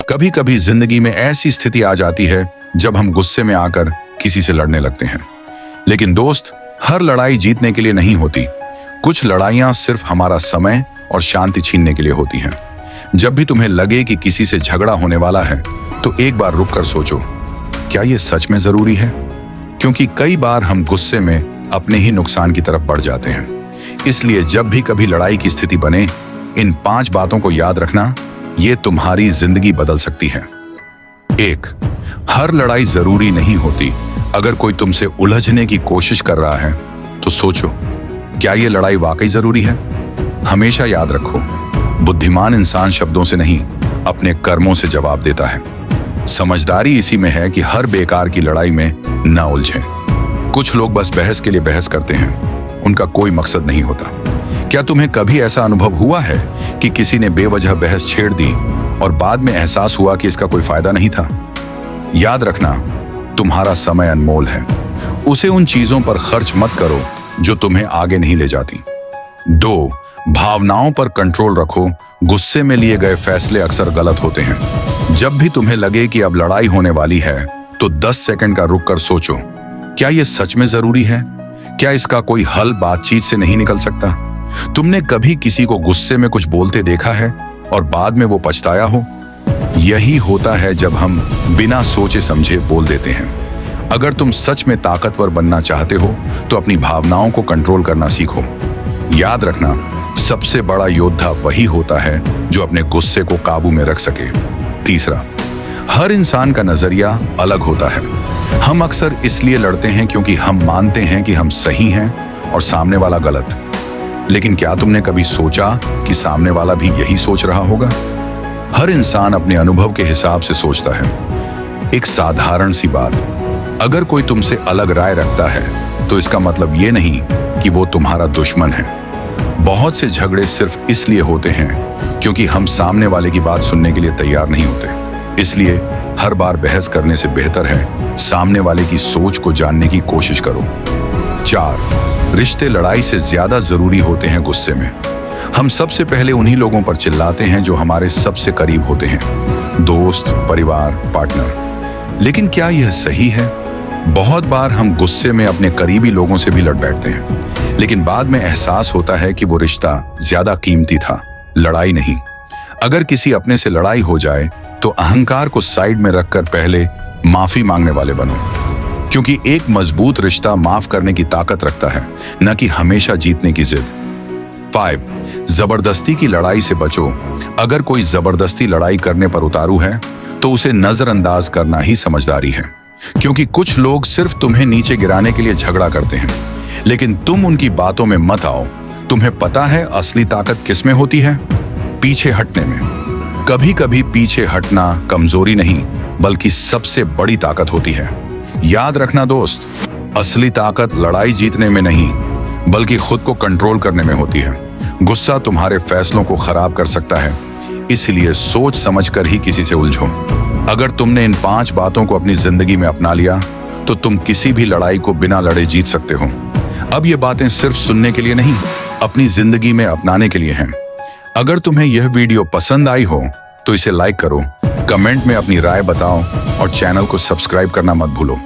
कभी कभी जिंदगी में ऐसी स्थिति आ जाती है जब हम गुस्से में आकर किसी से लड़ने लगते हैं। लेकिन दोस्त, हर लड़ाई जीतने के लिए नहीं होती। कुछ लड़ाइयां सिर्फ हमारा समय और शांति छीनने के लिए होती हैं। जब भी तुम्हें लगे कि किसी से झगड़ा होने वाला है, तो एक बार रुक कर सोचो, क्या यह सच में जरूरी है? क्योंकि कई बार हम गुस्से में अपने ही नुकसान की तरफ बढ़ जाते हैं। इसलिए जब भी कभी लड़ाई की स्थिति बने, इन 5 बातों को याद रखना, ये तुम्हारी जिंदगी बदल सकती है। 1. हर लड़ाई जरूरी नहीं होती। अगर कोई तुमसे उलझने की कोशिश कर रहा है, तो सोचो, क्या ये लड़ाई वाकई जरूरी है? हमेशा याद रखो, बुद्धिमान इंसान शब्दों से नहीं, अपने कर्मों से जवाब देता है। समझदारी इसी में है कि हर बेकार की लड़ाई में न उलझें। कुछ लोग बस बहस के लिए बहस करते हैं, उनका कोई मकसद नहीं होता। क्या तुम्हें कभी ऐसा अनुभव हुआ है कि किसी ने बेवजह बहस छेड़ दी और बाद में एहसास हुआ कि इसका कोई फायदा नहीं था? याद रखना, तुम्हारा समय अनमोल है। उसे उन चीजों पर खर्च मत करो जो तुम्हें आगे नहीं ले जाती। 2. भावनाओं पर कंट्रोल रखो। गुस्से में लिए गए फैसले अक्सर गलत होते हैं। जब भी तुम्हें लगे कि अब लड़ाई होने वाली है, तो 10 सेकंड का रुक कर सोचो, क्या यह सच में जरूरी है? क्या इसका कोई हल बातचीत से नहीं निकल सकता? तुमने कभी किसी को गुस्से में कुछ बोलते देखा है और बाद में वो पछताया हो? यही होता है जब हम बिना सोचे समझे बोल देते हैं। अगर तुम सच में ताकतवर बनना चाहते हो, तो अपनी भावनाओं को कंट्रोल करना सीखो। याद रखना, सबसे बड़ा योद्धा वही होता है जो अपने गुस्से को काबू में रख सके। 3. हर इंसान का नजरिया अलग होता है। हम अक्सर इसलिए लड़ते हैं क्योंकि हम मानते हैं कि हम सही हैं और सामने वाला गलत। लेकिन क्या तुमने कभी सोचा कि सामने वाला भी यही सोच रहा होगा? हर इंसान अपने अनुभव के हिसाब से सोचता है। एक साधारण सी बात, अगर कोई तुमसे अलग राय रखता है, तो इसका मतलब ये नहीं कि वो तुम्हारा दुश्मन है। बहुत से झगड़े सिर्फ इसलिए होते हैं क्योंकि हम सामने वाले की बात सुनने के लिए तैयार नहीं होते। इसलिए हर बार बहस करने से बेहतर है सामने वाले की सोच को जानने की कोशिश करो। 4. रिश्ते लड़ाई से ज्यादा जरूरी होते हैं गुस्से में। हम सबसे पहले उन्हीं लोगों पर चिल्लाते हैं जो हमारे सबसे करीब होते हैं, दोस्त, परिवार, पार्टनर। लेकिन क्या यह सही है? बहुत बार हम गुस्से में अपने करीबी लोगों से भी लड़ बैठते हैं, लेकिन बाद में एहसास होता है कि वो रिश्ता ज्यादा कीमती था, लड़ाई नहीं। अगर किसी अपने से लड़ाई हो जाए, तो अहंकार को साइड में रखकर पहले माफी मांगने वाले बनो, क्योंकि एक मजबूत रिश्ता माफ करने की ताकत रखता है, न कि हमेशा जीतने की जिद। 5. जबरदस्ती की लड़ाई से बचो। अगर कोई जबरदस्ती लड़ाई करने पर उतारू है, तो उसे नजरअंदाज करना ही समझदारी है। क्योंकि कुछ लोग सिर्फ तुम्हें नीचे गिराने के लिए झगड़ा करते हैं, लेकिन तुम उनकी बातों में मत आओ। तुम्हें पता है असली ताकत किसमें होती है? पीछे हटने में। कभी कभी पीछे हटना कमजोरी नहीं, बल्कि सबसे बड़ी ताकत होती है। याद रखना दोस्त, असली ताकत लड़ाई जीतने में नहीं, बल्कि खुद को कंट्रोल करने में होती है। गुस्सा तुम्हारे फैसलों को खराब कर सकता है, इसलिए सोच समझकर ही किसी से उलझो। अगर तुमने इन 5 बातों को अपनी जिंदगी में अपना लिया, तो तुम किसी भी लड़ाई को बिना लड़े जीत सकते हो। अब ये बातें सिर्फ सुनने के लिए नहीं, अपनी जिंदगी में अपनाने के लिए हैं। अगर तुम्हें यह वीडियो पसंद आई हो, तो इसे लाइक करो, कमेंट में अपनी राय बताओ और चैनल को सब्सक्राइब करना मत भूलो।